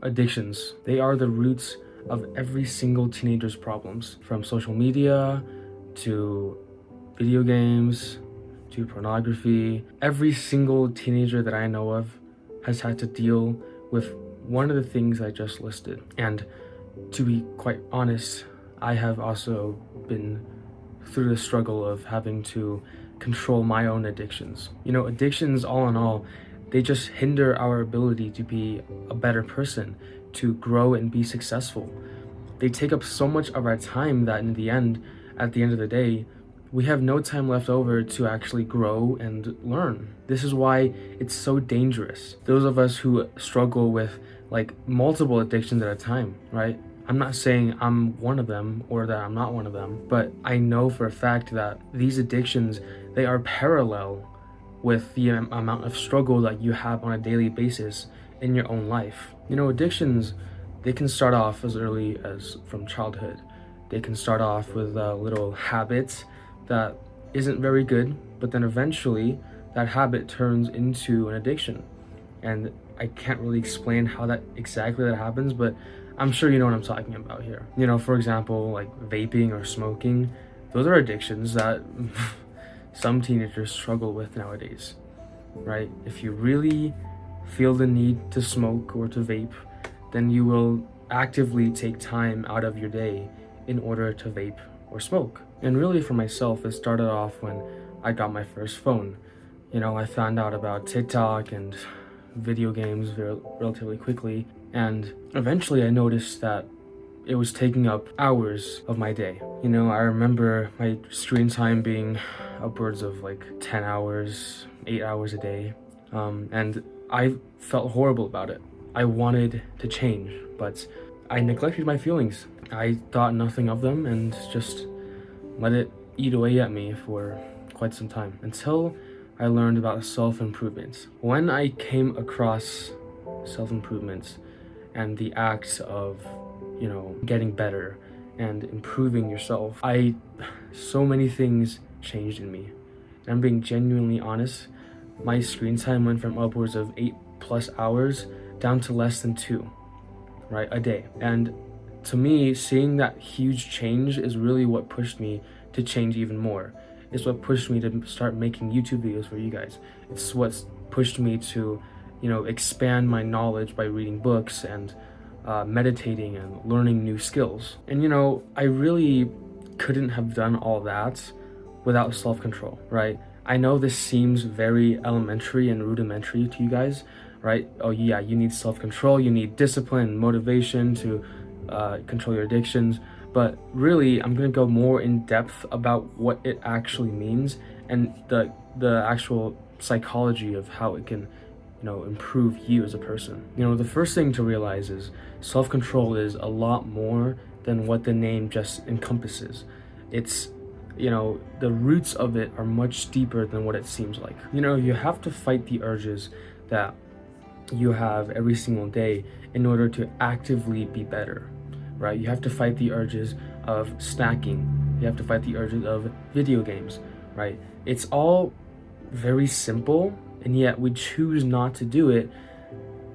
Addictions, they are the roots of every single teenager's problems, from social media to video games to pornography. Every single teenager that I know of has had to deal with one of the things I just listed. And to be quite honest, I have also been through the struggle of having to control my own addictions. Addictions, all in all, they just hinder our ability to be a better person, to grow and be successful. They take up so much of our time that at the end of the day, we have no time left over to actually grow and learn. This is why it's so dangerous. Those of us who struggle with like multiple addictions at a time, right? I'm not saying I'm one of them or that I'm not one of them, but I know for a fact that these addictions, they are parallel with the amount of struggle that you have on a daily basis in your own life. Addictions, they can start off as early as from childhood. They can start off with little habits that isn't very good, but then eventually that habit turns into an addiction. And I can't really explain how that happens, but I'm sure you know what I'm talking about here. For example, like vaping or smoking, those are addictions that some teenagers struggle with nowadays, right? If you really feel the need to smoke or to vape, then you will actively take time out of your day in order to vape or smoke. And really for myself, it started off when I got my first phone. I found out about TikTok and video games relatively quickly, and eventually I noticed that it was taking up hours of my day. I remember my screen time being upwards of like 10 hours, 8 hours a day, and I felt horrible about it. I wanted to change, but I neglected my feelings. I thought nothing of them and just let it eat away at me for quite some time until I learned about self-improvement. When I came across self-improvement and the acts of, getting better and improving yourself, so many things changed in me. And I'm being genuinely honest, my screen time went from upwards of 8+ hours down to less than 2, right, a day. And to me, seeing that huge change is really what pushed me to change even more. It's what pushed me to start making YouTube videos for you guys. It's what's pushed me to, expand my knowledge by reading books and meditating and learning new skills. And I really couldn't have done all that without self-control, right? I know this seems very elementary and rudimentary to you guys, right? Oh yeah, you need self-control, you need discipline, motivation to control your addictions. But really, I'm gonna go more in depth about what it actually means and the actual psychology of how it can, improve you as a person. The first thing to realize is self-control is a lot more than what the name just encompasses. It's, the roots of it are much deeper than what it seems like. You have to fight the urges that you have every single day in order to actively be better, right? You have to fight the urges of snacking. You have to fight the urges of video games, right? It's all very simple, and yet we choose not to do it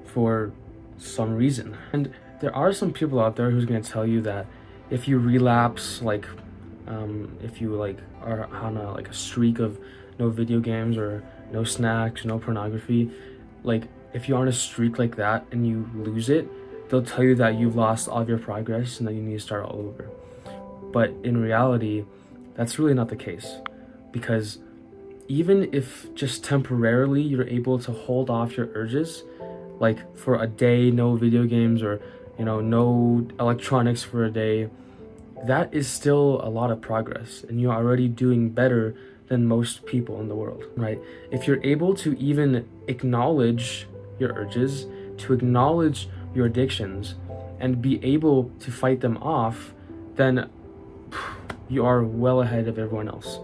for some reason. And there are some people out there who's going to tell you that if you relapse, like if you are on a streak of no video games or no snacks, no pornography, if you're on a streak like that and you lose it, they'll tell you that you've lost all of your progress and that you need to start all over. But in reality, that's really not the case, because even if just temporarily you're able to hold off your urges, like for a day, no video games or no electronics for a day, that is still a lot of progress, and you're already doing better than most people in the world, right? If you're able to even acknowledge your urges, to acknowledge your addictions, and be able to fight them off, then you are well ahead of everyone else.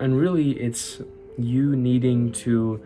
And really, it's you needing to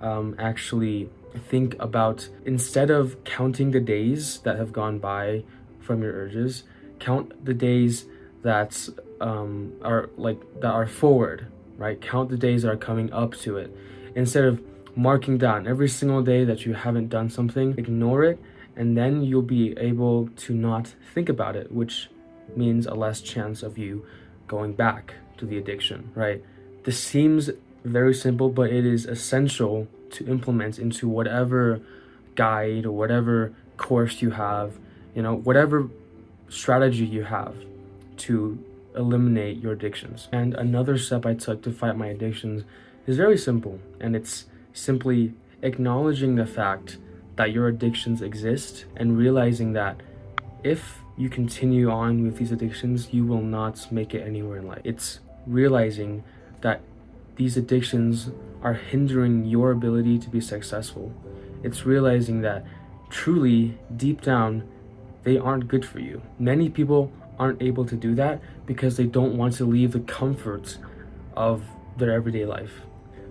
actually think about, instead of counting the days that have gone by from your urges, count the days that are forward, right? Count the days that are coming up to it. Instead of marking down every single day that you haven't done something, ignore it, and then you'll be able to not think about it, which means a less chance of you going back to the addiction, right? This seems very simple, but it is essential to implement into whatever guide or whatever course you have, whatever strategy you have to eliminate your addictions. And another step I took to fight my addictions is very simple, and it's simply acknowledging the fact that your addictions exist and realizing that if you continue on with these addictions, you will not make it anywhere in life. It's realizing that these addictions are hindering your ability to be successful. It's realizing that truly, deep down, they aren't good for you. Many people aren't able to do that because they don't want to leave the comforts of their everyday life.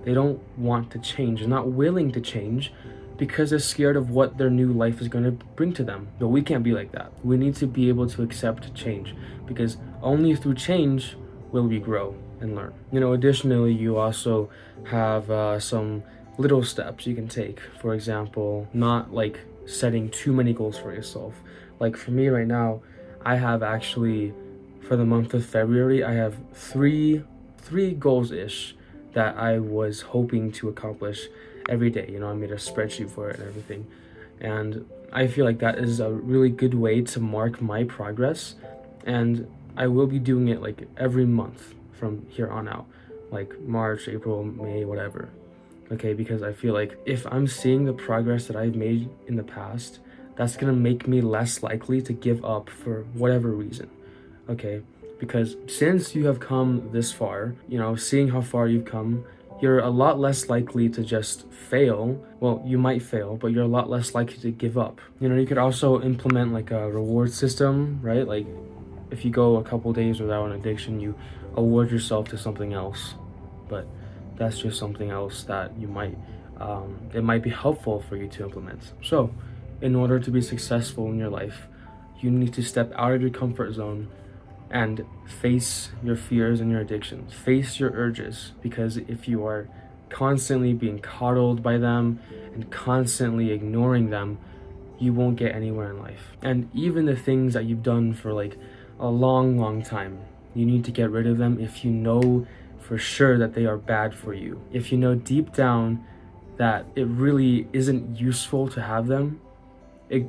They don't want to change. They're not willing to change because they're scared of what their new life is going to bring to them. But we can't be like that. We need to be able to accept change, because only through change will we grow and learn. Additionally, you also have some little steps you can take. For example, not like setting too many goals for yourself. Like for me right now, I have actually, for the month of February, I have three goals-ish that I was hoping to accomplish every day. I made a spreadsheet for it and everything. And I feel like that is a really good way to mark my progress. And I will be doing it like every month from here on out, like March, April, May, whatever. Okay, because I feel like if I'm seeing the progress that I've made in the past, that's gonna make me less likely to give up for whatever reason. Okay, because since you have come this far, seeing how far you've come, you're a lot less likely to just fail. Well, you might fail, but you're a lot less likely to give up. You could also implement like a reward system, right? Like if you go a couple days without an addiction, you award yourself to something else. But that's just something else that you might, it might be helpful for you to implement. So in order to be successful in your life, You need to step out of your comfort zone and face your fears and your addictions. Face your urges, because if you are constantly being coddled by them and constantly ignoring them, you won't get anywhere in life. And even the things that you've done for like a long time, you need to get rid of them if you know for sure that they are bad for you. If you know deep down that it really isn't useful to have them,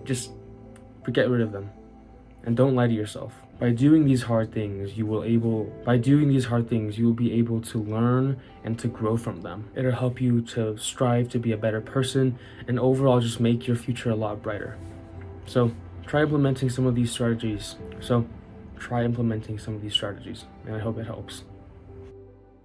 just get rid of them. And don't lie to yourself. By doing these hard things, you will be able to learn and to grow from them. It'll help you to strive to be a better person and overall just make your future a lot brighter. So try implementing some of these strategies. And I hope it helps.